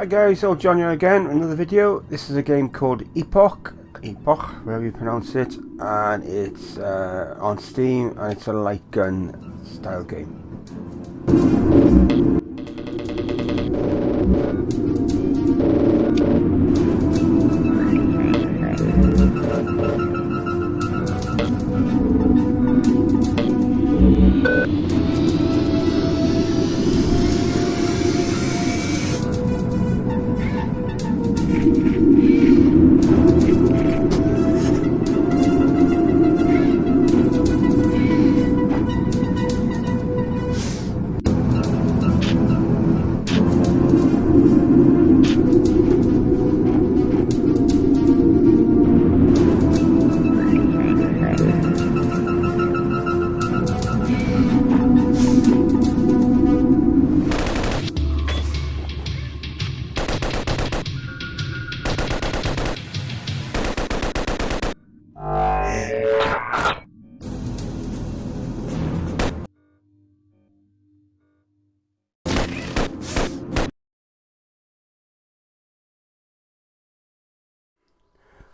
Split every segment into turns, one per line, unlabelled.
Guys, so John here again, another video. This is a game called Epoch, wherever you pronounce it, and it's on Steam, and it's a light gun style game.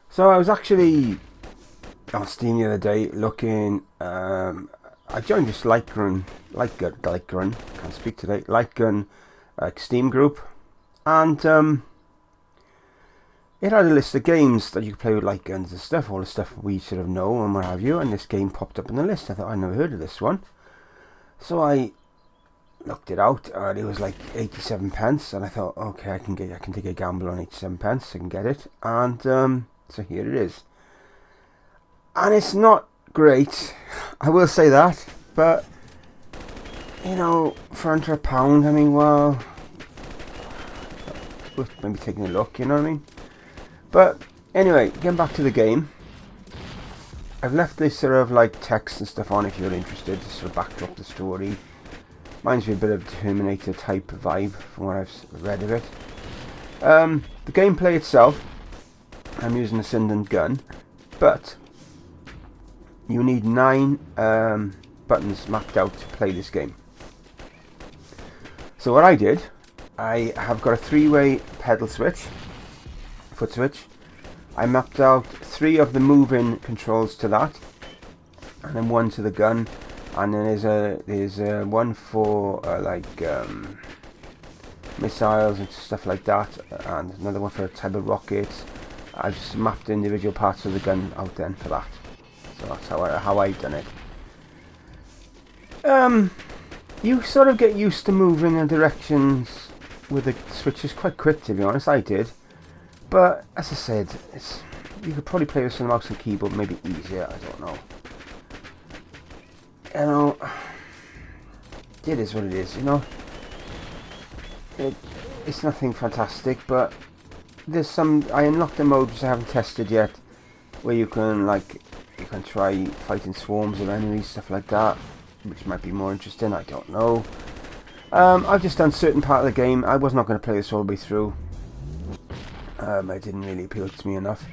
So I was actually on Steam the other day looking. I joined this light gun, can't speak today. Light gun Steam group, and it had a list of games that you could play with light guns and stuff, all the stuff we sort of know and what have you. And this game popped up in the list. I thought I'd never heard of this one, so I looked it out, and it was like 87 pence. And I thought, okay, I can take a gamble on 87 pence. I can get it, and so here it is. And it's not great, I will say that, but you know, for under £1, I mean, well, it's worth maybe taking a look, you know what I mean? But anyway, getting back to the game, I've left this sort of like text and stuff on if you're interested, to sort of backdrop the story. Reminds me a bit of Terminator type vibe from what I've read of it. The gameplay itself, I'm using a Sinden gun, but you need 9 buttons mapped out to play this game. So what I did, I have got a 3-way pedal switch, foot switch. I mapped out 3 of the moving controls to that, and then 1 to the gun, and then there's one for missiles and stuff like that, and another one for a type of rockets. I've just mapped individual parts of the gun out then for that. So that's how I've done it. You sort of get used to moving in directions with the switches quite quick, to be honest. I did. But as I said, you could probably play with some mouse and keyboard, maybe easier, I don't know. You know, it is what it is, you know. It's nothing fantastic, but there's some. I unlocked a mode which I haven't tested yet, where you can try fighting swarms of enemies, stuff like that, which might be more interesting. I don't know. I've just done certain part of the game. I was not going to play this all the way through. It didn't really appeal to me enough,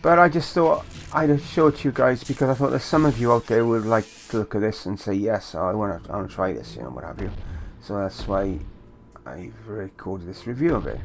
but I just thought I'd show it to you guys because I thought there's some of you out there who would like to look at this and say yes, I want to try this, you know, what have you. So that's why I've recorded this review of it.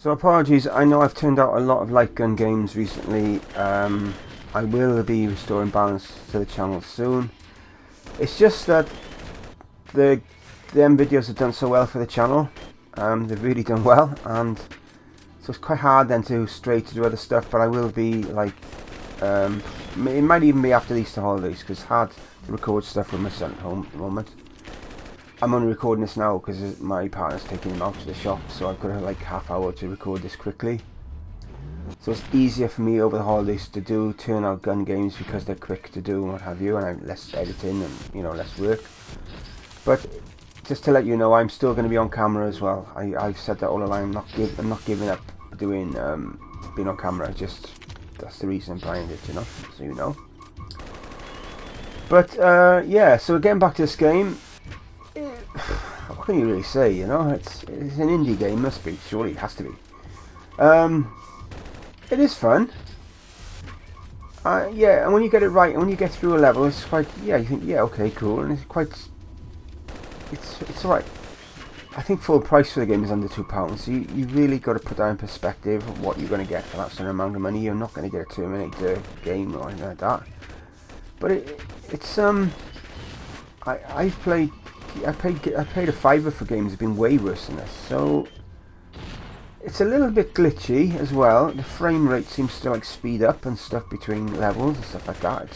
So apologies, I know I've turned out a lot of light gun games recently. I will be restoring balance to the channel soon. It's just that them videos have done so well for the channel. They've really done well, and so it's quite hard then to stray to do other stuff, but I will be like, it might even be after the Easter holidays, because it's hard to record stuff with my son at home at the moment. I'm only recording this now because my partner's taking him out to the shop, so I've got like half hour to record this quickly. So it's easier for me over the holidays to turn out gun games because they're quick to do and what have you, and I'm less editing and, you know, less work. But just to let you know, I'm still going to be on camera as well. I've said that all along. I'm not giving up doing being on camera. Just that's the reason behind it, you know. So you know. But yeah. So getting back to this game, what can you really say? You know, it's an indie game. Must be, surely it has to be. It is fun. Yeah, and when you get it right, and when you get through a level, it's quite, yeah, you think, yeah, okay, cool, and it's quite, it's alright. I think full price for the game is under £2, so you really got to put that in perspective of what you're going to get for that certain amount of money. You're not going to get a Terminator game or anything like that. But it's I paid a £5 for games that have been way worse than this, so it's a little bit glitchy as well. The frame rate seems to like speed up and stuff between levels and stuff like that.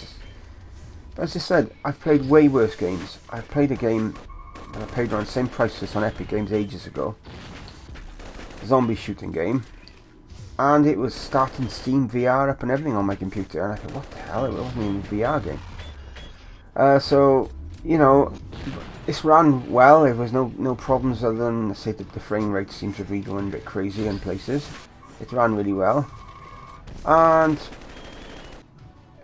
But as I said, I've played way worse games. I played a game that I paid around the same price for this on Epic Games ages ago. Zombie shooting game. And it was starting Steam VR up and everything on my computer. And I thought, what the hell? It wasn't even a VR game. So, you know, this ran well. There was no problems other than, say, that the frame rate seems to be going a bit crazy in places. It ran really well. And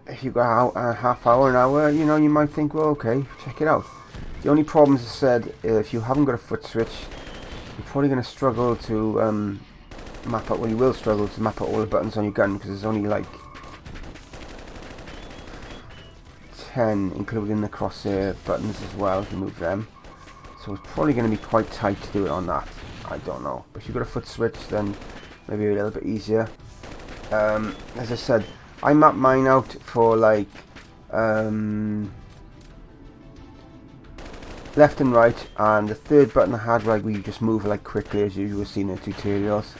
if you got a half hour, an hour, you know, you might think, well, okay, check it out. The only problem, as I said, if you haven't got a foot switch, you're probably going to struggle to map out, well, you will struggle to map out all the buttons on your gun, because there's only like 10, including the crosshair buttons as well, if you move them. So it's probably going to be quite tight to do it on that. I don't know. But if you've got a foot switch, then maybe a little bit easier. As I said, I mapped mine out for like left and right, and the third button I had, right, where you just move like quickly as you were seeing in the tutorials.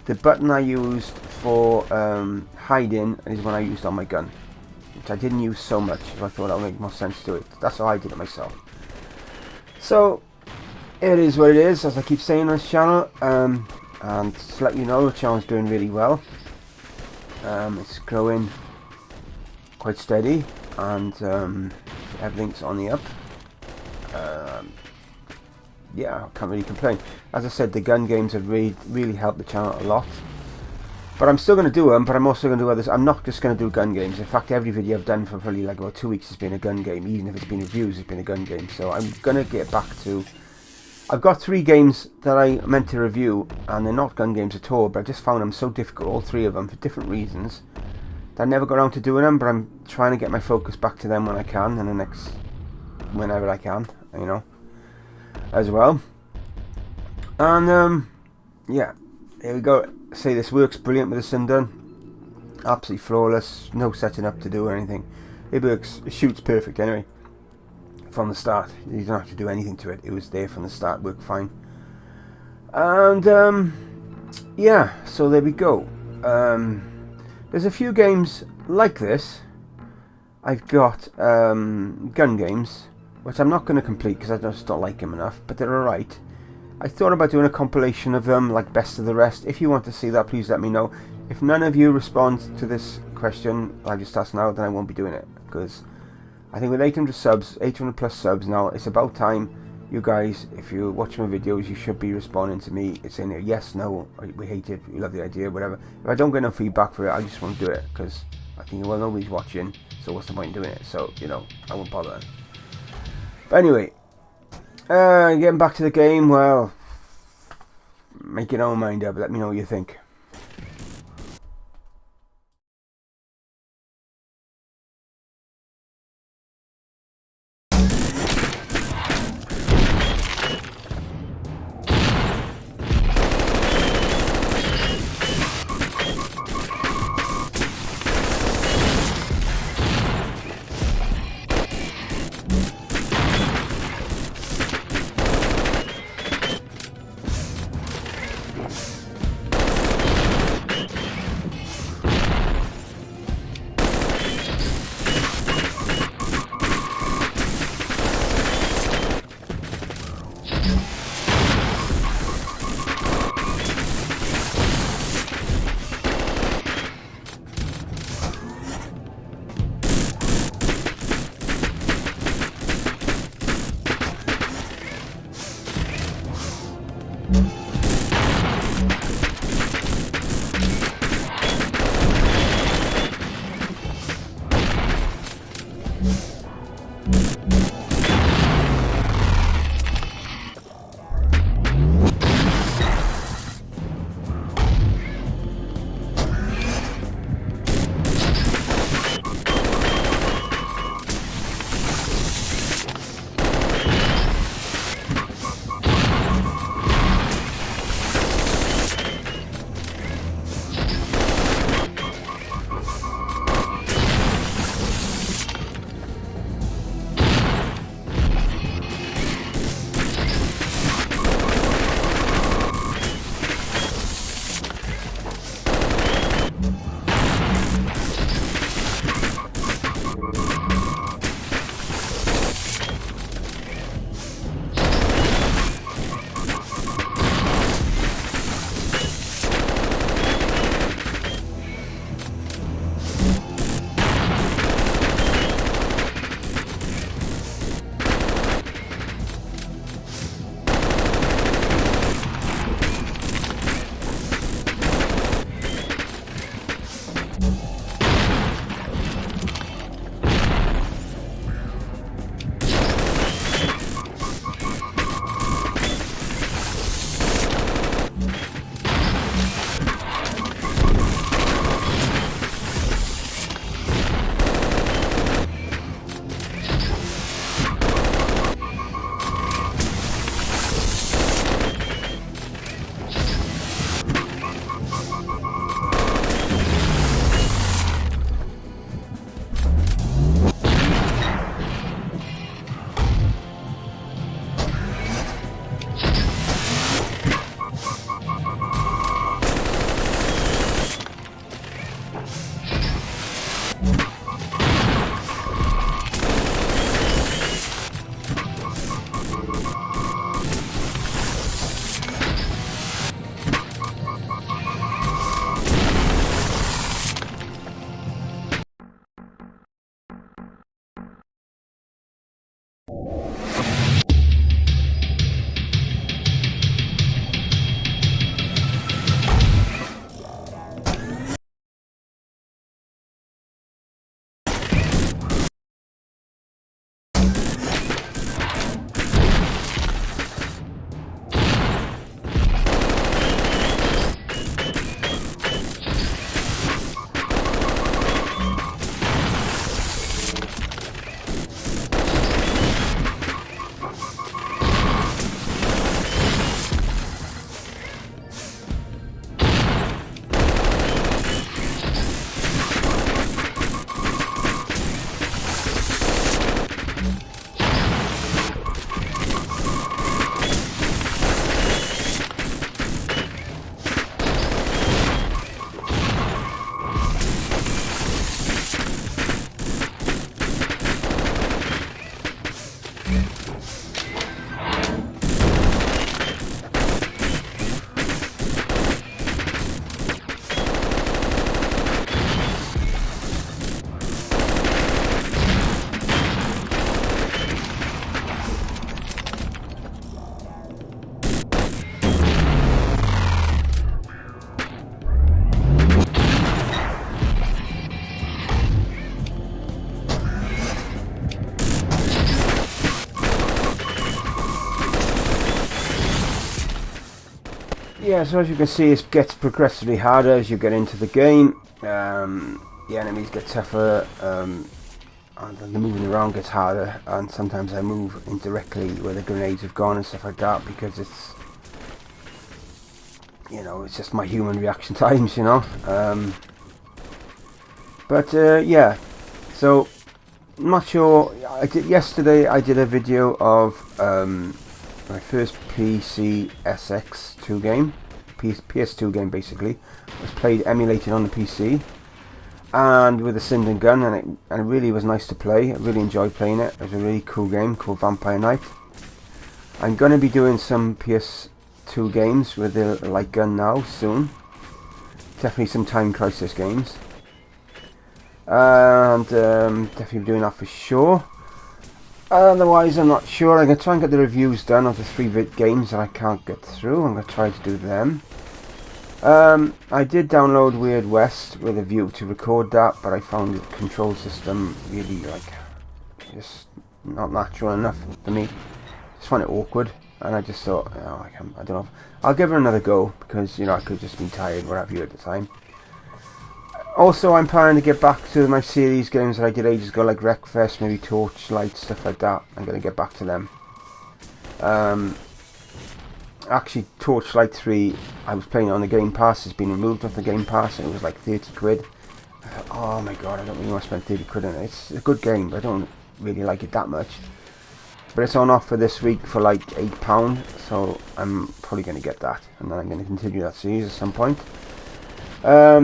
The button I used for hiding is one I used on my gun, which I didn't use so much, so I thought that would make more sense to it. That's how I did it myself. So it is what it is, as I keep saying on this channel. And to let you know, the channel's doing really well. It's growing quite steady, and everything's on the up. Yeah, I can't really complain. As I said, the gun games have really helped the channel a lot. But I'm still going to do them, but I'm also going to do others. I'm not just going to do gun games. In fact, every video I've done for probably like about 2 weeks has been a gun game. Even if it's been reviews, it's been a gun game. So I'm going to get back to... I've got 3 games that I meant to review, and they're not gun games at all, but I just found them so difficult, all 3 of them, for different reasons, that I never got around to doing them, but I'm trying to get my focus back to them when I can, and whenever I can, you know, as well. And, yeah, here we go. Say this works brilliant with the Sinden. Absolutely flawless, no setting up to do or anything. It works, it shoots perfect anyway. From the start, you don't have to do anything to it. It was there from the start, worked fine. And yeah, so there we go. There's a few games like this. I've got gun games, which I'm not going to complete because I just don't like them enough, but they're alright. I thought about doing a compilation of them, like best of the rest. If you want to see that, please let me know. If none of you respond to this question I just asked now, then I won't be doing it, because I think with 800 subs, 800 plus subs now, it's about time you guys, if you watch my videos, you should be responding to me. It's saying yes, no, we hate it, we love the idea, whatever. If I don't get no feedback for it, I just won't do it, because I think, well, nobody's watching, so what's the point in doing it? So, you know, I won't bother. But anyway, getting back to the game, well, make your own mind up, let me know what you think. Yeah, so as you can see, it gets progressively harder as you get into the game. The enemies get tougher, and the moving around gets harder, and sometimes I move indirectly where the grenades have gone and stuff like that, because it's, you know, it's just my human reaction times, you know. Yeah, so I'm not sure. Yesterday I did a video of my first PC SX2 game, PS2 game basically. It was played emulated on the PC and with a Sinden gun, and it really was nice to play. I really enjoyed playing it. It was a really cool game called Vampire Knight. I'm going to be doing some PS2 games with the light gun now soon. Definitely some Time Crisis games. And definitely doing that for sure. Otherwise, I'm not sure. I'm going to try and get the reviews done of the 3 games that I can't get through. I'm going to try to do them. I did download Weird West with a view to record that, but I found the control system really, like, just not natural enough for me. Just find it awkward, and I just thought, oh, I don't know. I'll give it another go, because, I could have just been tired, what have you, at the time. Also, I'm planning to get back to my series games that I did ages ago, like Wreckfest, maybe Torchlight, stuff like that. I'm going to get back to them. Actually, Torchlight 3, I was playing it on the Game Pass. It's been removed off the Game Pass, and it was like 30 quid. I thought, oh my god, I don't really want to spend 30 quid on it. It's a good game, but I don't really like it that much. But it's on offer this week for like £8, so I'm probably going to get that. And then I'm going to continue that series at some point. I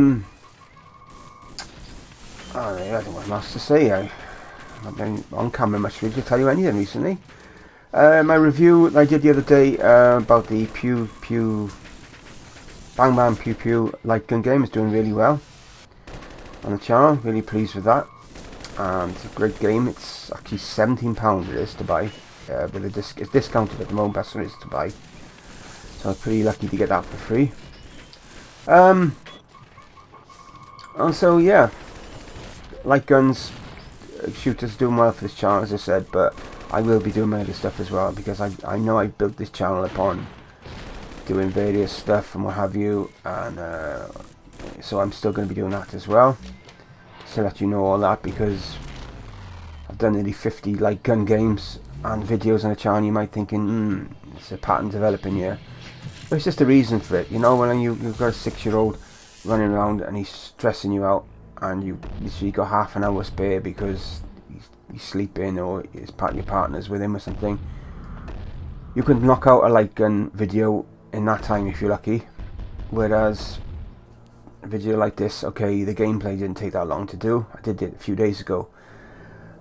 don't know what else to say. I've not been on camera much really to tell you anything recently. My review I did the other day about the Bang Bang Pew Pew light gun game is doing really well on the channel. Really pleased with that. It's a great game. It's actually £17 it is to buy. With it's discounted at the moment, that's what it is to buy. So I was pretty lucky to get that for free. Also, yeah, light guns, shooters doing well for this channel, as I said, but I will be doing my other stuff as well, because I know I built this channel upon doing various stuff and what have you, and so I'm still going to be doing that as well. To let you know all that, because I've done nearly 50 light gun games and videos on the channel. You might be thinking, it's a pattern developing here. But it's just a reason for it. When you've got a 6-year-old running around and he's stressing you out, and you literally got half an hour spare because he's sleeping or your partner's with him or something, you can knock out a light gun video in that time if you're lucky. Whereas a video like this, okay, the gameplay didn't take that long to do. I did it a few days ago.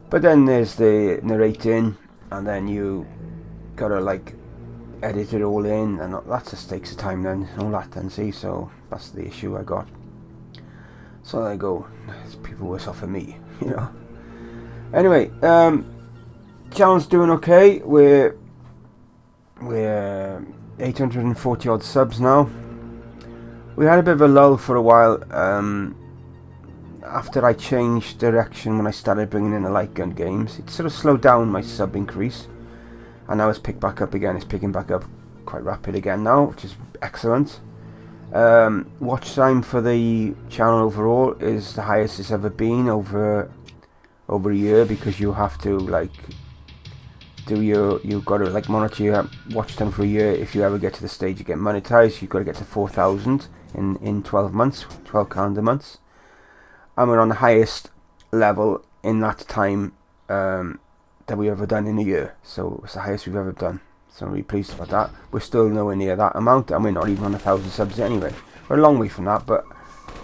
But then there's the narrating, and then you gotta like edit it all in, and that just takes time then, all that then, see, so that's the issue I got. So there you go, there's people worse off than me, Anyway, channel's doing okay. We're 840 odd subs now. We had a bit of a lull for a while after I changed direction when I started bringing in the light gun games. It sort of slowed down my sub increase, and now it's picked back up again. It's picking back up quite rapid again now, which is excellent. Watch time for the channel overall is the highest it's ever been over a year, because you have to like you've got to like monitor your watch time for a year. If you ever get to the stage you get monetized, you've got to get to 4,000 in 12 months, 12 calendar months, and we're on the highest level in that time that we've ever done in a year. So it's the highest we've ever done, so I'm really pleased about that. We're still nowhere near that amount, and we're not even on 1,000 subs anyway. We're a long way from that, but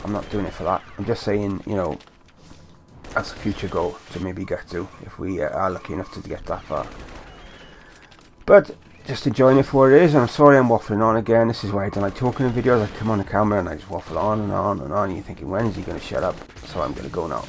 I'm not doing it for that. I'm just saying, that's a future goal to maybe get to, if we are lucky enough to get that far. But just enjoying it for what it is, and I'm sorry I'm waffling on again. This is why I don't like talking in videos. I come on the camera and I just waffle on and on and on, and you're thinking, when is he going to shut up? So I'm going to go now.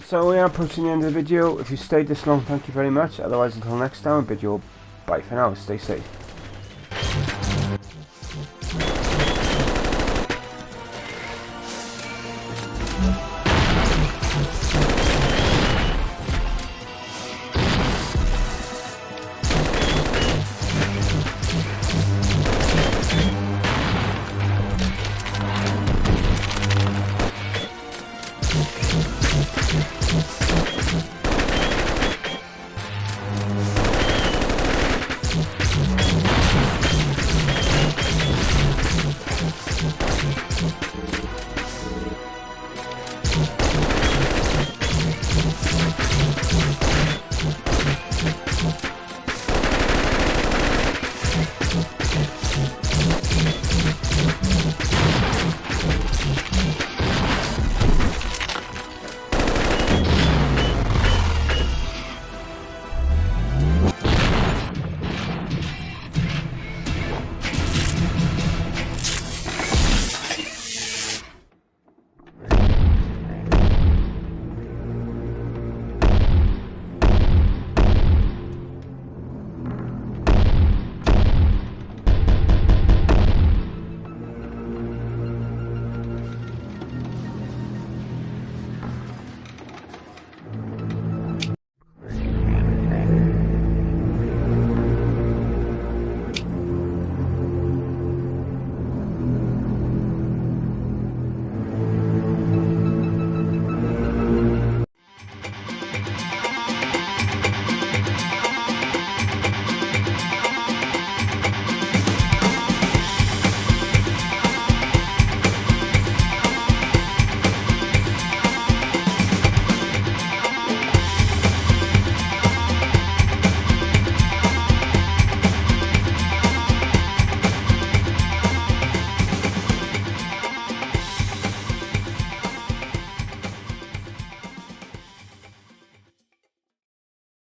So we are approaching the end of the video. If you stayed this long, thank you very much. Otherwise, until next time, I bid you all bye for now. Stay safe.